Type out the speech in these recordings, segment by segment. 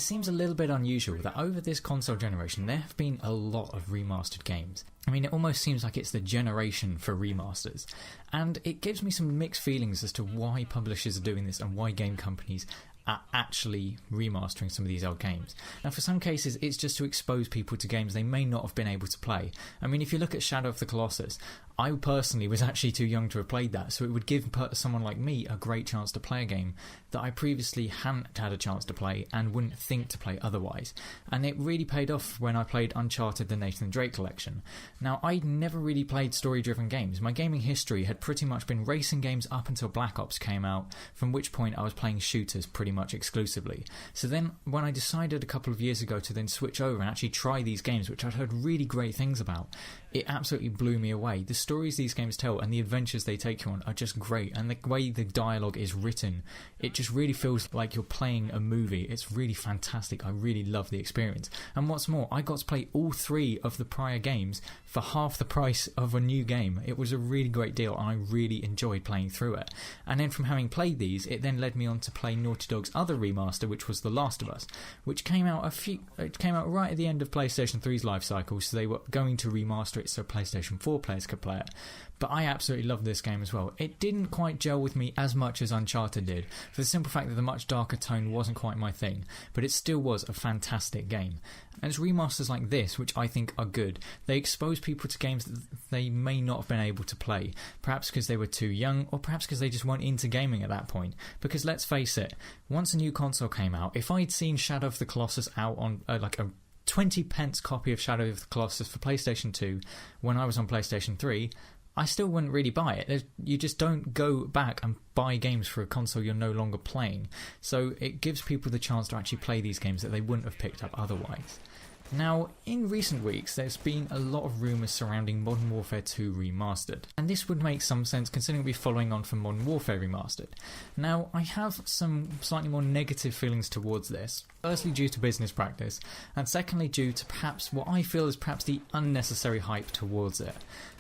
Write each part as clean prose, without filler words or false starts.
It seems a little bit unusual that over this console generation there have been a lot of remastered games. I mean, it almost seems like it's the generation for remasters, and it gives me some mixed feelings as to why publishers are doing this and why game companies are actually remastering some of these old games. Now, for some cases, it's just to expose people to games they may not have been able to play. I mean, if you look at Shadow of the Colossus, I personally was actually too young to have played that, so it would give someone like me a great chance to play a game that I previously hadn't had a chance to play and wouldn't think to play otherwise. And it really paid off when I played Uncharted: The Nathan Drake Collection. Now, I'd never really played story-driven games. My gaming history had pretty much been racing games up until Black Ops came out, from which point I was playing shooters pretty much exclusively. So then, when I decided a couple of years ago to then switch over and actually try these games, which I'd heard really great things about, it absolutely blew me away. The stories these games tell and the adventures they take you on are just great, and the way the dialogue is written, it just really feels like you're playing a movie. It's really fantastic. I really love the experience. And what's more, I got to play all 3 of the prior games for half the price of a new game. It was a really great deal, and I really enjoyed playing through it. And then from having played these, it then led me on to play Naughty Dog's other remaster, which was The Last of Us, which came out right at the end of PlayStation 3's life cycle, so they were going to remaster it so PlayStation 4 players could play it. But I absolutely loved this game as well. It didn't quite gel with me as much as Uncharted did, for the simple fact that the much darker tone wasn't quite my thing, but it still was a fantastic game. And it's remasters like this which I think are good. They expose people to games that they may not have been able to play, perhaps because they were too young, or perhaps because they just weren't into gaming at that point. Because let's face it, once a new console came out, if I'd seen Shadow of the Colossus out on like a 20p copy of Shadow of the Colossus for PlayStation 2 when I was on PlayStation 3, I still wouldn't really buy it. You just don't go back and buy games for a console you're no longer playing. So it gives people the chance to actually play these games that they wouldn't have picked up otherwise. Now, in recent weeks, there's been a lot of rumours surrounding Modern Warfare 2 Remastered, and this would make some sense considering we're following on from Modern Warfare Remastered. Now, I have some slightly more negative feelings towards this, firstly due to business practice, and secondly due to perhaps what I feel is perhaps the unnecessary hype towards it.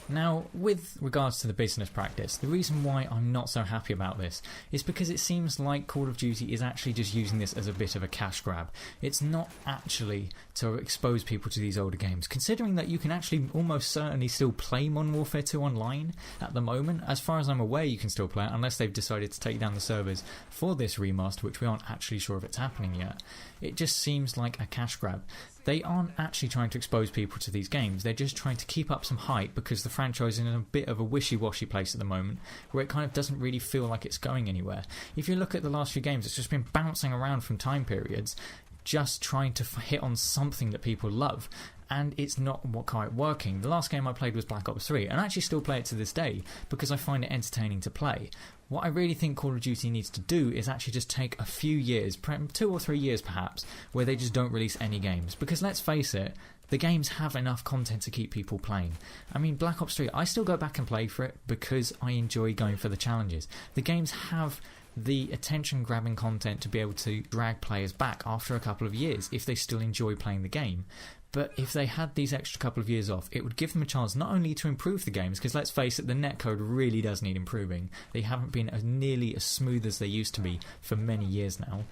Now, with regards to the business practice, the reason why I'm not so happy about this is because it seems like Call of Duty is actually just using this as a bit of a cash grab. It's not actually to expose people to these older games, considering that you can actually almost certainly still play Modern Warfare 2 online at the moment. As far as I'm aware, you can still play it unless they've decided to take down the servers for this remaster, which we aren't actually sure if it's happening yet. It just seems like a cash grab. They aren't actually trying to expose people to these games, they're just trying to keep up some hype because the franchise is in a bit of a wishy-washy place at the moment where it kind of doesn't really feel like it's going anywhere. If you look at the last few games, it's just been bouncing around from time periods, just trying to hit on something that people love, and it's not quite working. The last game I played was Black Ops 3, and I actually still play it to this day because I find it entertaining to play. What I really think Call of Duty needs to do is actually just take a few years, 2 or 3 years perhaps, where they just don't release any games. Because let's face it, the games have enough content to keep people playing. I mean, Black Ops 3, I still go back and play for it because I enjoy going for the challenges. The games have the attention-grabbing content to be able to drag players back after a couple of years if they still enjoy playing the game. But if they had these extra couple of years off, it would give them a chance not only to improve the games, because let's face it, the netcode really does need improving. They haven't been nearly as smooth as they used to be for many years now,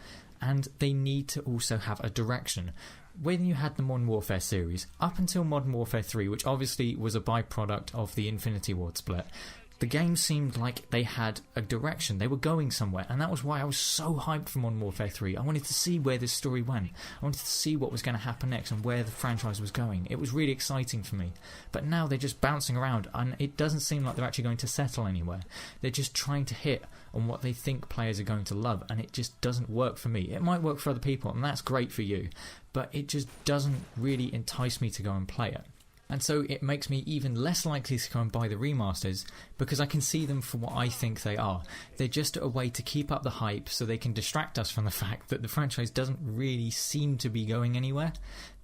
and they need to also have a direction. When you had the Modern Warfare series, up until Modern Warfare 3, which obviously was a byproduct of the Infinity Ward split, the game seemed like they had a direction, they were going somewhere, and that was why I was so hyped for Modern Warfare 3. I wanted to see where this story went, I wanted to see what was going to happen next and where the franchise was going. It was really exciting for me. But now they're just bouncing around and it doesn't seem like they're actually going to settle anywhere. They're just trying to hit on what they think players are going to love, and it just doesn't work for me. It might work for other people, and that's great for you, but it just doesn't really entice me to go and play it. And so it makes me even less likely to go and buy the remasters because I can see them for what I think they are. They're just a way to keep up the hype so they can distract us from the fact that the franchise doesn't really seem to be going anywhere.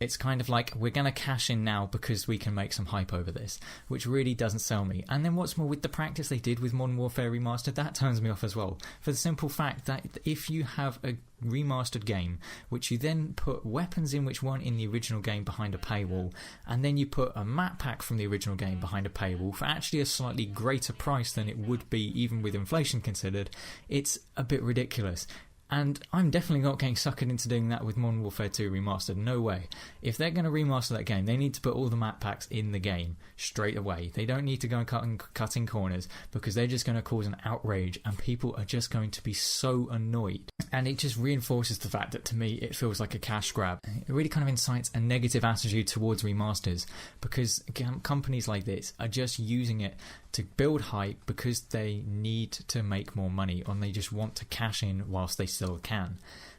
It's kind of like, we're going to cash in now because we can make some hype over this, which really doesn't sell me. And then what's more, with the practice they did with Modern Warfare Remastered, that turns me off as well. For the simple fact that if you have a remastered game, which you then put weapons in which weren't in the original game behind a paywall, and then you put a map pack from the original game behind a paywall for actually a slightly greater price than it would be even with inflation considered, it's a bit ridiculous. And I'm definitely not getting suckered into doing that with Modern Warfare 2 Remastered, no way. If they're going to remaster that game, they need to put all the map packs in the game straight away. They don't need to go and cutting corners, because they're just going to cause an outrage and people are just going to be so annoyed. And it just reinforces the fact that, to me, it feels like a cash grab. It really kind of incites a negative attitude towards remasters, because companies like this are just using it to build hype because they need to make more money, or they just want to cash in whilst they still can.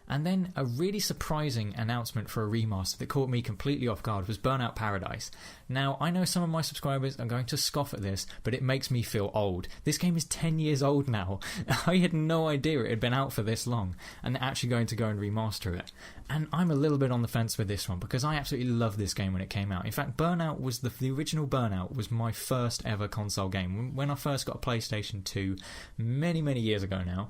And then a really surprising announcement for a remaster that caught me completely off guard was Burnout Paradise. Now, I know some of my subscribers are going to scoff at this, but it makes me feel old. This game is 10 years old now. I had no idea it had been out for this long, and they're actually going to go and remaster it. And I'm a little bit on the fence with this one, because I absolutely loved this game when it came out. In fact, Burnout was the original Burnout was my first ever console game. When I first got a PlayStation 2 many years ago now,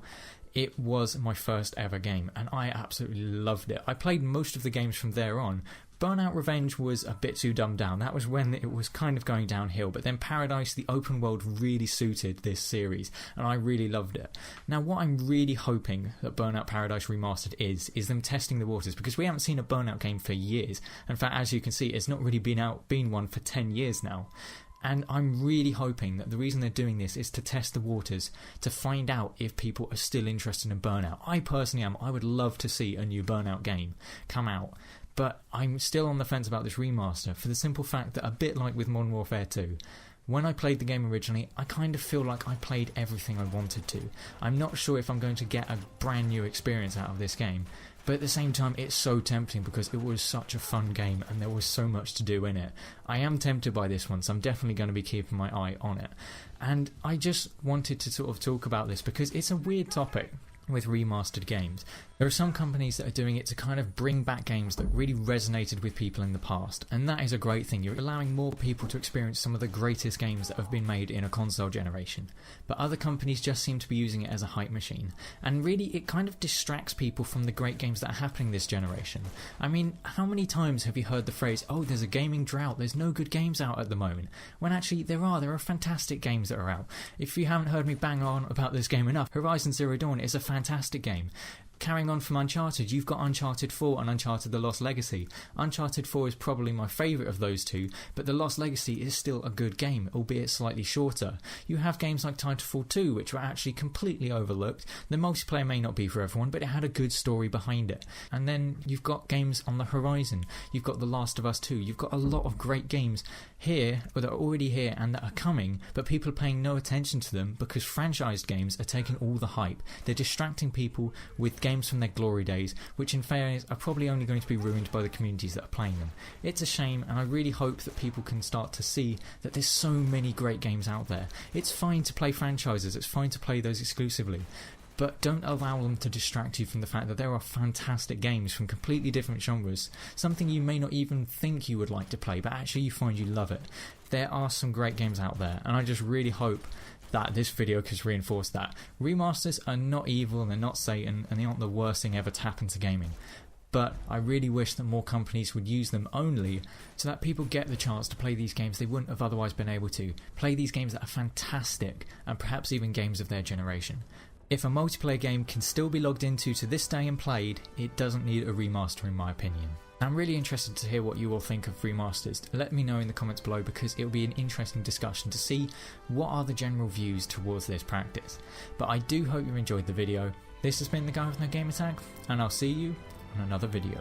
it was my first ever game, and I absolutely loved it. I played most of the games from there on. Burnout Revenge was a bit too dumbed down. That was when it was kind of going downhill, but then Paradise, the open world, really suited this series, and I really loved it. Now, what I'm really hoping that Burnout Paradise Remastered is them testing the waters, because we haven't seen a Burnout game for years. In fact, as you can see, it's not really been one for 10 years now. And I'm really hoping that the reason they're doing this is to test the waters, to find out if people are still interested in Burnout. I personally am. I would love to see a new Burnout game come out. But I'm still on the fence about this remaster, for the simple fact that, a bit like with Modern Warfare 2, when I played the game originally, I kind of feel like I played everything I wanted to. I'm not sure if I'm going to get a brand new experience out of this game. But at the same time, it's so tempting because it was such a fun game and there was so much to do in it. I am tempted by this one, so I'm definitely going to be keeping my eye on it. And I just wanted to sort of talk about this because it's a weird topic with remastered games. There are some companies that are doing it to kind of bring back games that really resonated with people in the past, and that is a great thing. You're allowing more people to experience some of the greatest games that have been made in a console generation. But other companies just seem to be using it as a hype machine, and really it kind of distracts people from the great games that are happening this generation. I mean, how many times have you heard the phrase, oh, there's a gaming drought, there's no good games out at the moment, when actually there are fantastic games that are out. If you haven't heard me bang on about this game enough, Horizon Zero Dawn is a fantastic game. Carrying on from Uncharted, you've got Uncharted 4 and Uncharted The Lost Legacy. Uncharted 4 is probably my favourite of those two, but The Lost Legacy is still a good game, albeit slightly shorter. You have games like Titanfall 2, which were actually completely overlooked. The multiplayer may not be for everyone, but it had a good story behind it. And then you've got games on the horizon. You've got The Last of Us 2. You've got a lot of great games here, that are already here and that are coming, but people are paying no attention to them because franchised games are taking all the hype. They're distracting people with games from their glory days, which in fairness are probably only going to be ruined by the communities that are playing them. It's a shame, and I really hope that people can start to see that there's so many great games out there. It's fine to play franchises, it's fine to play those exclusively, but don't allow them to distract you from the fact that there are fantastic games from completely different genres, something you may not even think you would like to play, but actually you find you love it. There are some great games out there, and I just really hope that this video has reinforced that. Remasters are not evil, and they're not Satan, and they aren't the worst thing ever to happen to gaming. But I really wish that more companies would use them only so that people get the chance to play these games they wouldn't have otherwise been able to. Play these games that are fantastic, and perhaps even games of their generation. If a multiplayer game can still be logged into to this day and played, it doesn't need a remaster in my opinion. I'm really interested to hear what you all think of remasters. Let me know in the comments below, because it will be an interesting discussion to see what are the general views towards this practice. But I do hope you enjoyed the video. This has been the Guy with No Gamer Tag, and I'll see you on another video.